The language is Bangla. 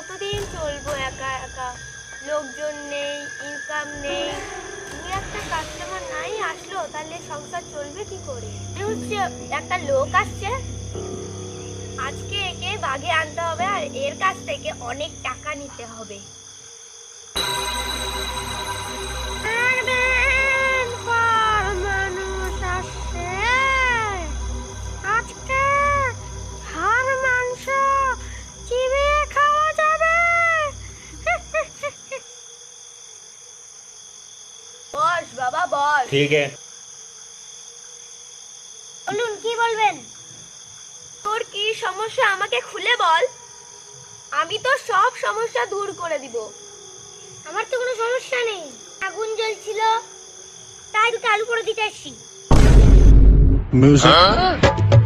কতদিন চলবো একা একা? লোকজন নেই, ইনকাম নেই, তুমি একটা কাস্টমার নাই আসলো, তাহলে সংসার চলবে কি করে? হচ্ছে একটা লোক আসছে, আজকে একে বাগে আনতে হবে আর এর কাছ থেকে অনেক টাকা নিতে হবে। মানুষ আসছে আজকে, হাড় মাংস চিবিয়ে খাওয়া যাবে। বস বাবা বস। ठीक है। বলুন কি বলবেন? তোর কি সমস্যা আমাকে খুলে বল, আমি তো সব সমস্যা দূর করে দিব। আমার তো কোনো সমস্যা নেই, আগুন জ্বলছিল তাই দুটো আলু করে দিতে আসছি। म्यूजिक।